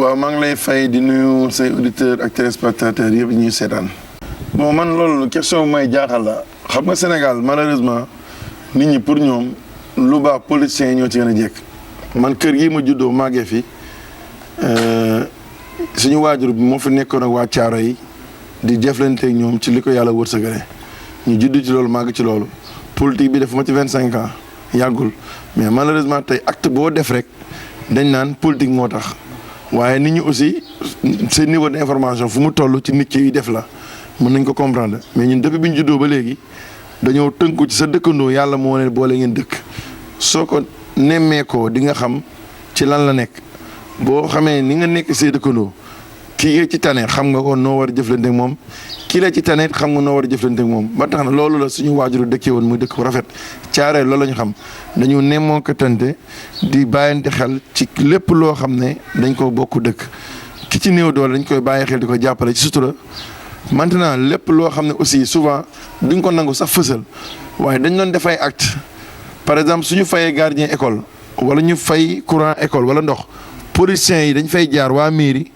waaw maa ngi lay fay di nuyu say auditeurs ak téléspectateurs yëpp ñuy seetaan. bon man loolu question may jaaxal la xam nga Sénégal malheureusement nit ñi pour ñoom lu baax politiciens yi ñoo ci gën a jekk man kër gi ma juddoo màggee fi suñu waajur bi moo fi nekkoon ak waa Caaro yi di jëflanteeg ñoom ci li ko yàlla wërsëgale ñu judd ci loolu màgg ci loolu politique bi def ma ci 25 ans yàggul mais malheureusement tey acte boo def rek dañ naan politique moo tax waaye nit ñi aussi seen niveau d'information fu mu toll ci nit ki yi def la mën nañ ko comprendre mais ñun depuis bi ñu juddoo ba léegi dañoo tënku ci sa dëkkandoo yàlla moo ne boole ngeen dëkk soo ko nemmeekoo di nga xam ci lan la nekk boo xamee ni nga nekk say dëkkandoo kii ci tane xam nga ko noo war a jëflante ak moom kii la ci tane xam nga noo war a jëflante ak moom ba tax na loolu la suñu waajuru dëkkee woon muy dëkk bu rafet caaree loolu la ñu xam dañu nemmoo ko tante di bàyyante xel ci lépp loo xam ne dañ ko bokk dëkk ki ci néew doole dañ koy bàyyi xel di ko jàppale ci sutura maintenant lépp loo xam ne aussi souvent duñ ko nangu sax fësal waaye dañ doon def ay acte par exemple suñu fayee gardien école wala ñu fay courant école wala ndox politiciens yi dañ fay jaar waa mairie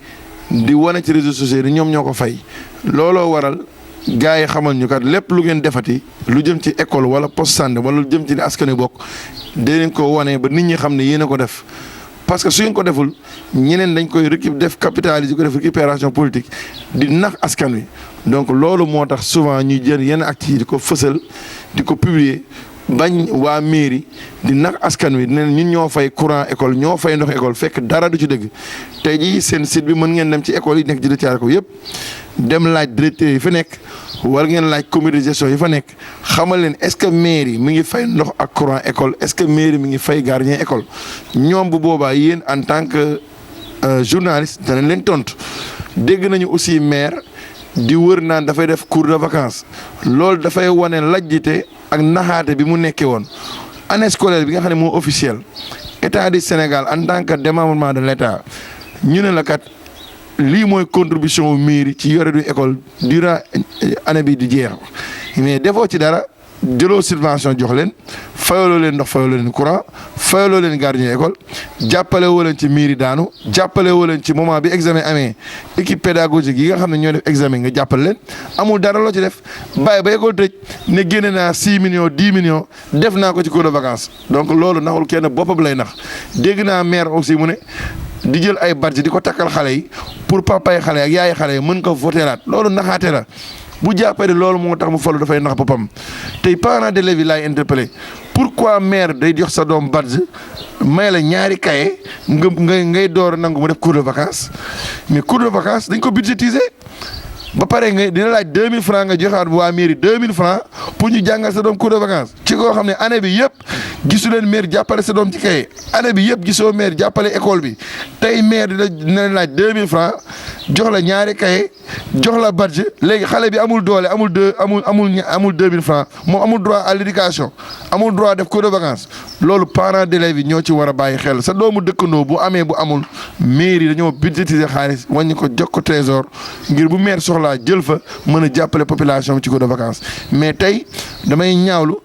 di wane ci réseaux sociaux yi ñoom ñoo ko fay looloo waral gars yi xamal ñu kat lépp lu ngeen defati lu jëm ci école wala poste santé wala lu jëm ci askan wi bokk dee leen ko wane ba nit ñi xam ne yéen a ko def parce que su ngeen ko deful ñeneen dañ koy def capitaliser ko def récupération politique di nax askan wi donc loolu moo tax souvent ñuy jël yenn actes yi di ko fësal di ko publier bañ waa mairie di nax askan wi ne ñun ñoo fay courant école ñoo fay ndox école fekk dara du ci dëgg tey jii seen site bi mën ngeen dem ci école yi nekk Djiddah Thiaroye Kaw yëpp dem laaj directeur yi fa nekk wala ngeen laaj comité de gestion yi fa nekk xamal leen est-ce que mairie mi ngi fay ndox ak courant école est-ce que mairie mi ngi fay gardien école ñoom bu boobaa yéen en tant que journaliste danañ leen tontu dégg nañu aussi maire di wër naan dafay def cours de vacances loolu dafay wane lajjite ak naxaate bi mu nekkee woon année scolaire bi nga xam ne moo officiel état du Sénégal en tant que démembrement de l'état ñu ne la kat lii mooy contribution wu mairie ci yore du école durant année bi di jeex mais defoo ci dara jëloo subvention jox leen fayaloo leen ndox fayaloo leen courant fayaloo leen gardien école jàppale woo leen ci mairie daanu jàppale woo leen ci moment bi examen amee équipe pédagogique yi nga xam ne ñoo def examen nga jàppale leen amul dara loo ci def bàyyi ba école tëj ne génne naa 6 millions 10 millions def naa ko ci cours de vacances donc loolu naxul kenn boppam lay nax dégg naa maire aussi mu ne di jël ay badge di ko takkal xale yi pour papay xale ak yaay xale yi mën ko voteeraat loolu naxaate la bu jàppee loolu moo tax mu falu dafay nax boppam tey parents d'élèves yi laay interpellé pourquoi maire day jox sa doom badge may la ñaari kaye ngay door a nangu mu def cours de vacances mais cours de vacances dañ ko budgétiser ba pare nga dina laaj 2000 francs nga joxaat bu waa mairie 2000 francs pour ñu jàngal sa doom cours de vacances ci koo xam ne année bi yëpp gisu leen maire jàppale sa doom ci kaye année bi yëpp gisoo maire jàppale école bi tey maire dina laaj 2000 francs jox la ñaari kaye jox la badge léegi xale bi amul doole amul 2000 francs moom amul droit à l'éducation amul droit def cours de vacances loolu parents d'élèves yi ñoo ci war a bàyyi xel sa doomu dëkkandoo bu amee bu amul mairie dañoo budgétiser xaalis wàññi ko jox ko trésor ngir bu maire soxlaa jël fa mën a jàppale population bi ci cours de vacances mais tey damay ñaawlu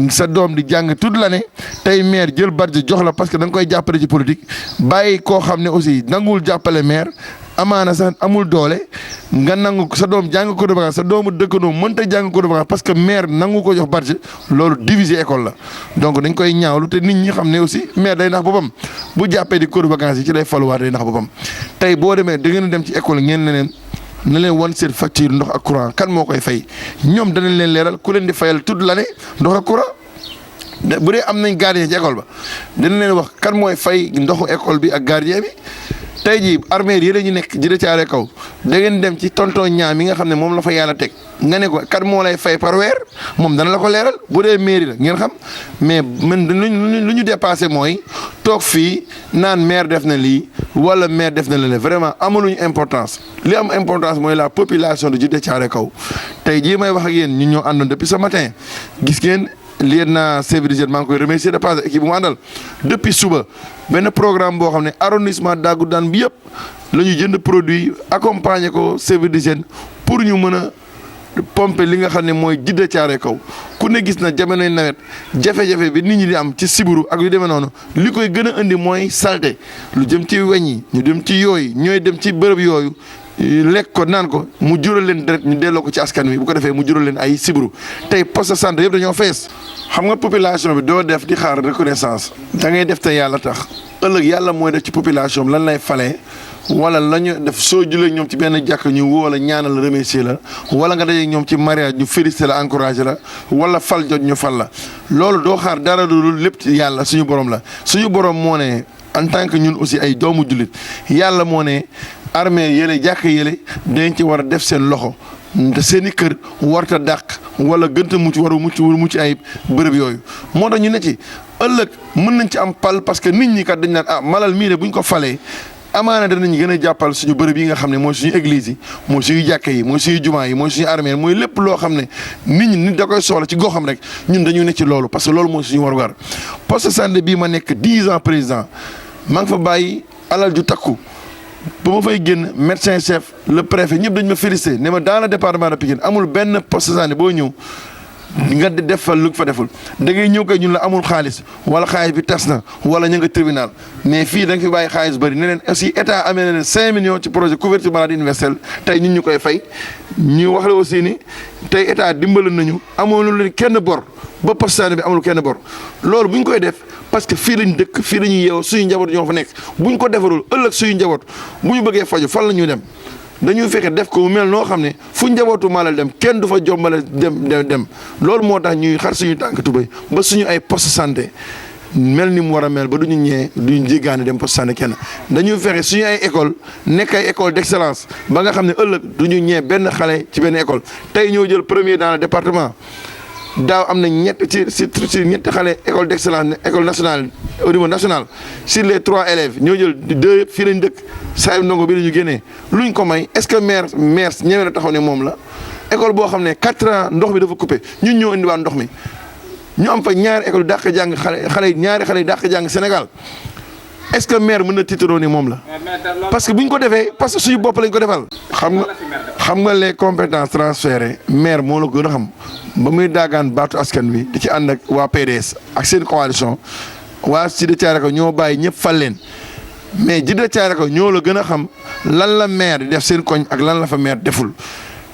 sa doom di jàng toute l'année tey maire jël badge jox la parce que da nga koy jàppale ci politique bàyyi koo xam ne aussi nanguwul jàppale maire amaana sax amul doole nga nangu sa doom jàng cours de vacances sa doomu dëkkandoo mënta jàng cours de vacances parce que maire nangu ko jox badge loolu diviser école la donc dañ koy ñaawlu te nit ñi xam ne aussi maire day nax boppam bu jàppee di cours de vacances yi ci lay faluwaat day nax boppam tey boo demee da ngeen dem ci école ngeen na leen wan seen facture ndox ak courant kan moo koy fay ñoom danañ leen leeral ku leen di fayal toute l'année ndox ak courant bu dee am nañ gardien ci école ba danañ leen wax kan mooy fay ndoxu école bi ak gardien bi tey jii armée yi la ñu nekk Djiddah Thiaroye Kaw da ngeen dem ci tonton ñaam yi nga xam ne moom la fa yàlla teg nga ne ko kan moo lay fay par weer moom dana la ko leeral bu dee mairie la ngeen xam mais man lu ñu dépassé mooy toog fii naan maire def na lii wala maire def na leneen vraiment amaluñu importance li am importance mooy la population de Djiddah Thiaroye Kaw tey jii may wax ak yéen ñun ñoo àndoon depuis ce matin gis ngeen lieutenant Sévérité maa ngi koy remercier de passage équipe bu mu àndal depuis suba benn programme boo xam ne arrondissement Dagoudane bi yëpp la ñu jënd produit accompagner ko Sévérité pour ñu mën a pompe li nga xam ne mooy Djiddah Thiaroye Kaw ku ne gis na jamonoy nawet jafe-jafe bi nit ñi di am ci sibiru ak yu demee noonu li koy gën a indi mooy salte lu jëm ci weñ yi ñu dem ci yooyu ñooy dem ci bërëb yooyu lekk ko naan ko mu jural leen deret ñu delloo ko ci askan wi bu ko defee mu jural leen ay sibiru tey poste de santé yëpp dañoo fees. xam nga population bi doo def di xaar reconnaissance da ngay def te yàlla tax ëllëg yàlla mooy def ci population bi lan lay falee wala la ñu def soo julee ñoom ci benn jàkk ñu woo la ñaanal remercier la wala nga dajeeg ñoom ci mariage ñu féliciter la encourager la wala fal jot ñu fal la loolu doo xaar dara lu lépp ci yàlla suñu borom la suñu borom moo ne en tant que ñun aussi ay doomu jullit yàlla moo ne armée yële jàkk yële dañ ci war a def seen loxo te seen i kër warta dàq wala gënta mucc waru mucc ayib bërëb yooyu moo tax ñu ne ci ëllëg mën nañ ci am pal parce que nit ñi kat dañ naan ah Malal mii de buñ ko falee amaana danañ gën a jàppal suñu bërëb yi nga xam ne mooy suñu église yi mooy suñu jàkka yi mooy suñu jumaa yi mooy suñu armée mooy lépp loo xam ne nit da koy soxla ci goxam rek ñun dañu ne ci loolu parce que loolu mooy suñu warugar poste de santé bii ma nekk 10 ans président maa ngi fa bàyyi alal ju takku ba ma fay génn médecin chef le préfet ñëpp dañ ma félicité ne ma dans le département de Pikine amul benn poste de santé boo ñëw nga defal lu fa deful da ngay ñëw kay ñun la amul xaalis wala xaalis bi tas na wala ña nga tribunal mais fii da nga fi bàyyi xaalis bëri ne leen aussi état amee na leen 5 millions ci projet couverture maladie universelle tey ñun ñu koy fay ñu wax la aussi ni tey état dimbali nañu amoon leen kenn bor ba poste de santé bi amul kenn bor loolu bu ñu koy def parce que fii lañ dëkk fii la ñuy yeewoo suñu njaboot ñoo fa nekk bu ñu ko defarul ëllëg suñu njaboot bu ñu bëggee faju fan la ñuy dem dañuy fexe def ko mu mel noo xam ne fu njabootu Malal dem kenn du fa jombale dem loolu moo tax ñuy xar suñu tànk tubéy ba suñu ay poste santé mel ni mu war a mel ba duñu ñee duñu jéggaane dem poste santé kenn dañuy fexe suñu ay école nekk ay école d'excellence ba nga xam ne ëllëg duñu ñee benn xale ci benn école tey ñoo jël premier dans le département daaw am na ñett ci ñetti xale école d'excellence école nationale au niveau national sur les 3 élèves ñoo jël 2 yëpp fii lañ dëkk saa yu ndongo bi la ñu génnee luñ ko may est-ce que maire ñëwee na taxaw ne moom la école boo xam ne 4 ans ndox mi dafa coupé ñun ñoo indiwaat ndox mi ñu am fa ñaari école dàq jàng ñaari xale dàq jàng Sénégal est-ce que maire mën na tiitaroo ni moom la parce que bu ñu ko defee parce que suñu bopp lañ ko defal. xam nga les compétences transférées maire moo la gën a xam ba muy daagaan baatu askan wi di ci ànd ak waa PDS ak seen coalition waa Djiddah Thiaroye Kaw ñoo bàyyi ñëpp fal leen mais Djiddah Thiaroye Kaw ñoo la gën a xam lan la maire di def seen koñ ak lan la fa maire deful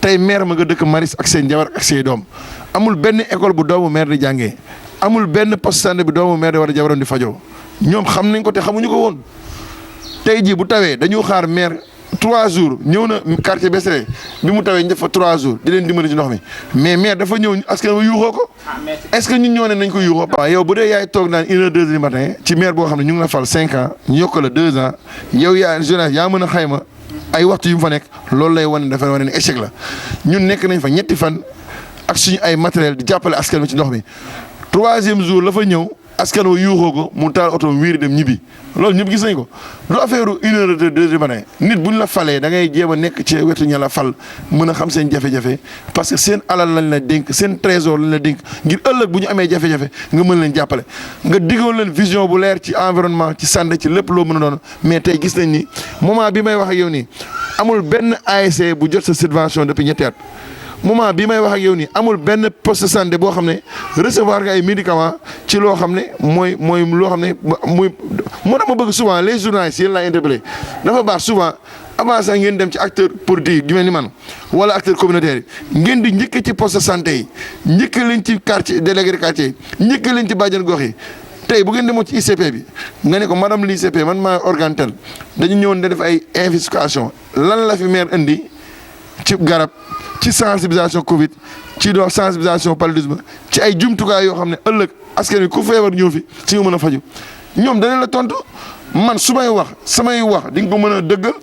tey maire ma nga dëkk Maris ak seen jabar ak seen doom amul benn école bu doomu maire di jàngee amul benn poste santé bi doomu maire di war a jabaroon di fajoo ñoom xam nañ ko te xamuñu ko woon tey jii bu tawee dañu xaar maire 3 jours ñëw na quartier Besseré bi mu tawee ñu def fa 3 jours di leen dimbali ci ndox mi mais maire dafa ñëw askan wi yuuxoo ko est-ce que ñun ñoo ne nañ ko yuuxoo. waaw yow bu dee yaay toog naan 1 heure 2 heures du matin ci maire boo xam ne ñu ngi la fal 5 ans ñu yokk la 2 ans yow yaa jeunesse yaa mën a xayma ay waxtu yu mu fa nekk loolu lay wane dafa wane ne échec la ñun nekk nañ fa ñetti fan ak suñu ay matériel di jàppale askan wi ci ndox mi 3e jour la fa ñëw. askan wa yuuxoo ko mu taal oto wiiri dem ñibbi loolu ñëpp gis nañ ko du affaire 1 heure de 2 heures du matin nit buñ la falee da ngay jéem a nekk ci wetu ña la fal mën a xam seen jafe-jafe parce que seen alal lañ la dénk seen trésor lañ la dénk ngir ëllëg bu ñu amee jafe-jafe nga mën leen jàppale nga diggoon leen vision bu leer ci environnement ci santé ci lépp loo mën a doon mais tey gis nañ ni moment bi may wax ak yow nii amul benn ASC bu jot sa subvention depuis ñetti at moment bii may wax ak yow nii amul benn poste de santé boo xam ne recevoir nga ay médicaments ci loo xam ne mooy loo xam ne muy moo tax ma bëgg souvent les journalistes yéen laa interpellé dafa baax souvent avant sax ngeen dem ci acteur politique gi mel ni man wala acteur communautaire yi ngeen di njëkk ci poste de santé yi njëkk leen ci quartier délégué de quartier yi njëkk leen ci bàjjen gox yi tey bu ngeen demoo ci ICP bi nga ne ko madame l'ICP man maa organe tel dañu ñëwoon da def ay investigation lan la fi maire indi ci garab ci sensibilisation Covid ci doon sensibilisation paludisme ci ay jumtukaay yoo xam ne ëllëg askan wi ku feebar ñëw fi si nga mën a faju ñoom danañ la tontu man su may wax samay wax di nga ko mën a dëggal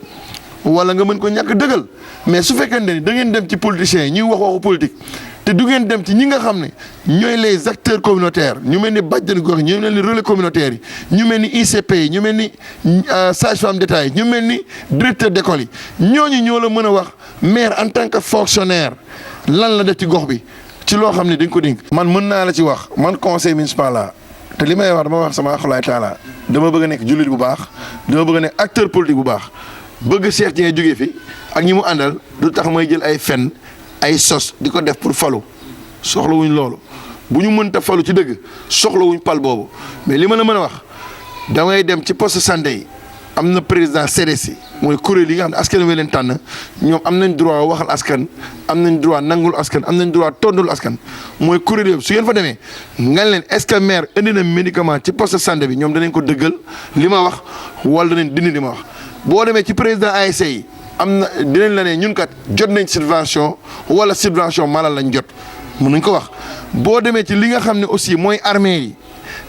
wala nga mën ko ñàkk dëggal mais su fekkente ni da ngeen dem ci politiciens yi ñuy wax waxu politique te du ngeen dem ci ñi nga xam ne ñooy les acteurs communautaires ñu mel ni bàjjen gox yi ñu mel ni relais communautaires yi ñu mel ni ICP yi ñu mel ni sage-femme d'État yi ñu mel ni directeur d'école yi ñooñu ñoo la mën a wax maire en tant que fonctionnaire lan la def ci gox bi ci loo xam ne dañ ko dénk. man mën naa la ci wax man conseil municipal la te li may wax dama wax sama axulaay taala dama bëgg a nekk jullit bu baax dama bëgg a nekk acteur politique bu baax bëgg Cheikh Dieng jógee fi ak ñi mu àndal du tax may jël ay fen ay sos di ko def pour falu soxlawuñ loolu bu ñu mënta falu ci dëgg soxlawuñ pal boobu mais li ma la mën a wax damay dem ci poste santé yi am na président CDC mooy kuréel yi nga xam ne askan wi leen tànn ñoom am nañ droit waxal askan am nañ droit nangul askan am nañ droit tondul askan mooy kuréel yooyu su ngeen fa demee nga leen est-ce que maire indi na médicament ci poste santé bi ñoom danañ ko dëggal li ma wax wala danañ dindi li ma wax boo demee ci président ASC yi am na dinañ la ne ñun kat jot nañ subvention wala subvention malal lañ jot mën nañ ko wax boo demee ci li nga xam ne aussi mooy armée yi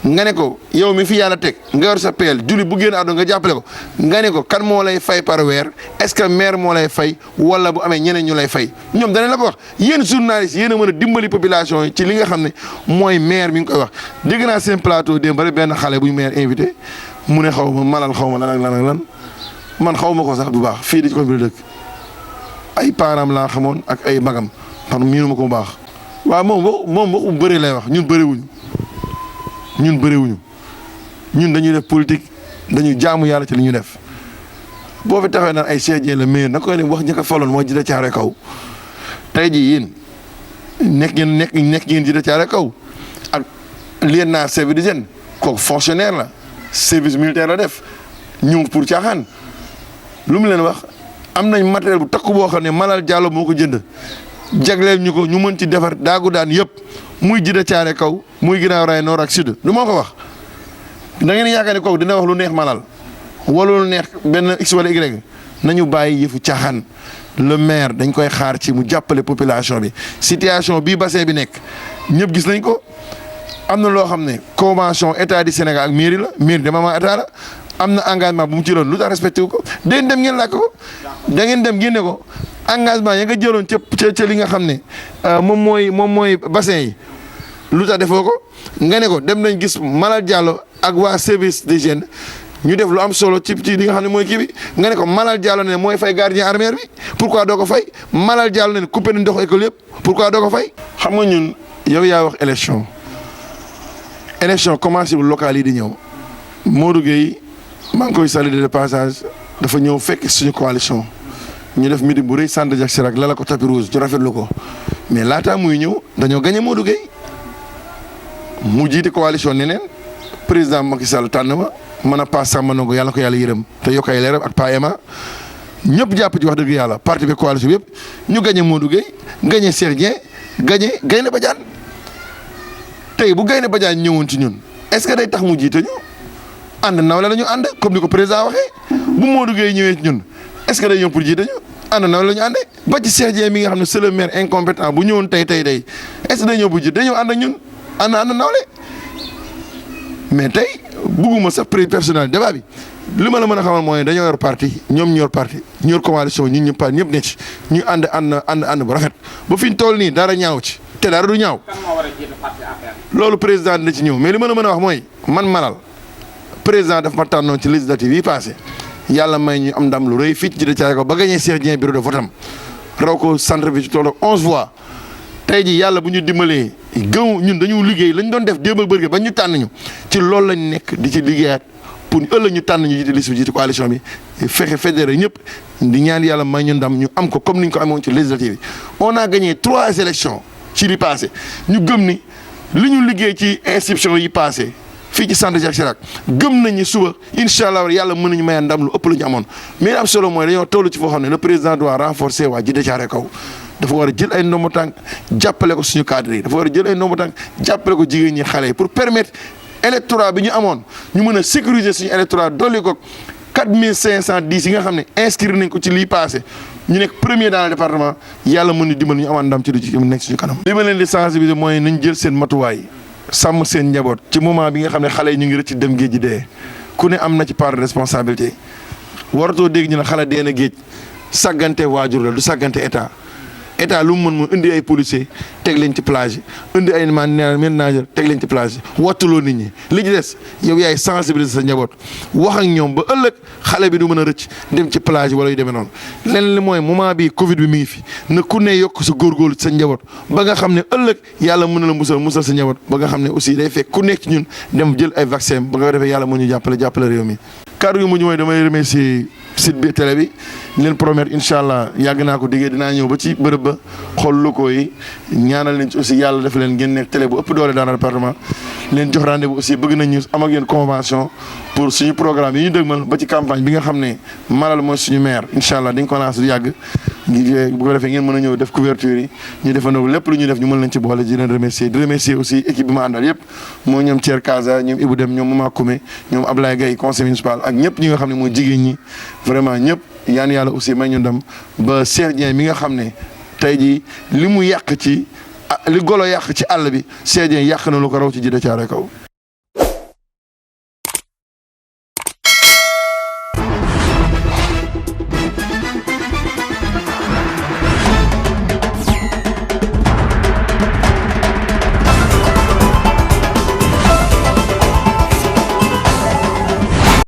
nga ne ko yow mi fi yàlla teg nga yor sa peel julli bu génn àdduna nga jàppale ko nga ne ko kan moo lay fay par weer est-ce que maire moo lay fay wala bu amee ñeneen ñu lay fay ñoom danañ la ko wax yéen journalistes yéen a mën a dimbali population yi ci li nga xam ne mooy maire mi ngi koy wax. dégg naa seen plateau démb rek benn xale bu ñu maire invité mu ne xaw ma malal xaw ma lan ak lan ak lan man xaw ma ko sax bu baax fii di ci ko bi dëkk ay parents laa xamoon ak ay magam man miinu ma ko bu baax. waaw moom waxu bëri lay wax ñun bëriwuñu. ñun bëriwuñu ñun dañuy def politique dañuy jaamu yàlla ci li ñu def boo fi taxawee naan ay Cheikh Dieng la maire na koy ne wax njëkk a faloon mooy Djiddah Thiaroye Kaw tey jii yéen nekk ngeen Djiddah Thiaroye Kaw ak lieutenant service d'hygiène kooku fonctionnaire la service militaire la def ñu pour caaxaan lu mu leen wax am nañ matériel bu takku boo xam ne Malal Diallo moo ko jënd jagleel ñu ko ñu mën ci defar daagu daan yëpp muy Djiddah Thiaroye Kaw muy Guinaw Rail Nord ak Sud du ma ko wax da ngeen yaakaar ne kooku dina wax lu neex Malal wala lu neex benn x wala y nañu bàyyi yëfu caaxaan le maire dañ koy xaar ci mu jàppale population bi situation bii bassin bi nekk ñëpp gis nañ ko am na loo xam ne convention état du Sénégal ak mairie la mairie département état la am na engagement bu mu ci loon lu tax respecté wu ko den dem ngeen làkk ko da ngeen dem génne ko engagement ya nga jëloon ca li nga xam ne moom mooy bassin yi lu tax defoo ko nga ne ko dem nañ gis Malal Diallo ak waa service d'hygiène ñu def lu am solo ci li nga xam ne mooy kii bi nga ne ko Malal Diallo ne mooy fay gardien armère bi pourquoi doo ko fay Malal Diallo ne coupé nañ ndox école yëpp pourquoi doo ko fay. xam nga ñun yow yaa wax élection commencé bu local yi di ñëw Modou Gueye maa ngi koy saluer de passage dafa ñëw fekk suñu coalition. ñu def meeting bu rëy centre Jacques Chirac la ko tapis rouge ñu rafetlu ko mais laataa muy ñëw dañoo gagné Modou Gueye mu jiite coalition neneen président Macky Sall tànn ma mën a paas Samba Ndongo yàlla ko yàlla yërëm te yokk ay leeram ak PAEMA ñëpp jàpp ci wax dëgg yàlla parti bi coalition bi yëpp ñu gagné Modou Gueye gagné Cheikh Dieng gagné Gaynde Badiane tey bu Gaynde Badiane ñëwoon ci ñun est-ce que day tax mu jiite ñu ànd nawle la ñu ànd comme ni ko président waxee bu Modou Gueye ñëwee ci ñun. est-ce que day ñëw pour jiite ñu ànd na la ñu àndee ba ci Cheikh Dieng mi nga xam ne c'est le maire incompétent bu ñëwoon tey est-ce que day ñëw pour jiite day ñëw ànd ak ñun ànd nawle mais tey bugguma sax personnel débat bi li ma la mën a xamal mooy dañoo yor parti ñoom ñu yor parti ñu yor coalition ñun ñëpp ñëpp ne ci ñu ànd bu rafet ba fi ñu toll nii dara ñaaw ci te dara du ñaaw. kan moo war a jiite parti APR. loolu président dina ci ñëw mais li ma la mën a wax mooy man Malal président daf ma tànnoon ci législative yi passé yàlla may ñu am ndam lu rëy fii ci Djiddah Thiaroye Kaw ba gagné Cheikh Dieng bureau de vote am raw ko centre bi ci toll ak 11 voix tey ji yàlla bu ñu dimbalee gëw ñun dañu liggéey lañ doon def démb ak bërgë ba ñu tànn ñu ci loolu lañ nekk di ci liggéeyaat pour ëllëg ñu tànn ñu jiite liste bi jiite coalition bi fexe fédéré ñëpp di ñaan yàlla may ñu ndam ñu am ko comme ni ñu ko amoon ci législative yi on a gagné 3 élections ci li passé ñu gëm ni li ñu liggéey ci inscription yi passé fii ci centre Jacques Chirac gëm nañ ni suba incha allah yàlla mën nañu may ndam lu ëpp lu ñu amoon mais am solo mooy dañoo toll ci foo xam ne le président doit renforcer waa Djiddah Thiaroye Kaw dafa war a jël ay ndombo tànk jàppale ko suñu cadre yi dafa war a jël ay ndombo tànk jàppale ko jigéen ñi xale yi pour permettre électorat bi ñu amoon ñu mën a sécuriser suñu électorat dolli ko 4510 yi nga xam ne inscrire nañ ko ci lii passé ñu nekk premier dans le département yàlla mën ni dimbal ñu amaat ndam ci lu ci nekk suñu kanam. li ma leen di sensibiliser mooy nañ jël seen matuwaay sàmm seen njaboot ci moment bi nga xam ne xale yi ñu ngi rëcc dem géej gi dee ku ne am na ci part de responsabilité waratoo dégg ñu ne xale dee na géej sàggante waajur la du sàggante état lu mu mën indi ay policiers teg leen ci plage yi indi ay ménageurs teg leen ci plage yi wattuloo nit ñi li ci des yow yaay sensibiliser sa njaboot wax ak ñoom ba ëllëg xale bi du mën a rëcc dem ci plage yi wala yu demee noonu. leneen li mooy moment bi Covid bi mi ngi fi na ku ne yokk sa góorgóorlu sa njaboot ba nga xam ne ëllëg yàlla mën na la musal sa njaboot ba nga xam ne aussi day fekk ku nekk ci ñun dem jël ay vaccin ba nga defee yàlla mën ñu jàppale réew mi. kàddu gi mujj mooy damay remercier site bi télé bi leen promettre incha allah yàgg naa ko diggee dinaa ñëw ba ci bërëb ba xool locaux yi ñaanal leen ci aussi yàlla def leen ngeen nekk télé bu ëpp doole dans le département leen jox rendez-vous aussi bëgg nañ ñu am ak yéen convention pour suñu programme yi ñu dëgmal ba ci campagne bi nga xam ne Malal mooy suñu maire incha allah dañ ko lancé du yàgg bu ko defee ngeen mën a ñëw def couverture yi ñu defandoo lépp lu ñu def ñu mën leen ci boole di leen remercier di remercier aussi équipe bi ma àndal yëpp moo ñoom Thier Casa ñoom Ibou Dem ñoom Mama Koumé ñoom Ablaye Gaye conseil municipal ak ñëpp ñi nga xam ne mooy jigéen ñi vraiment ñëpp yaan yàlla aussi may ñu ndam ba Cheikh Dieng mi nga xam ne tey jii li mu yàq ci li golo yàq ci àll bi Cheikh Dieng yàq na lu ko raw ci Djiddah Thiaroye Kaw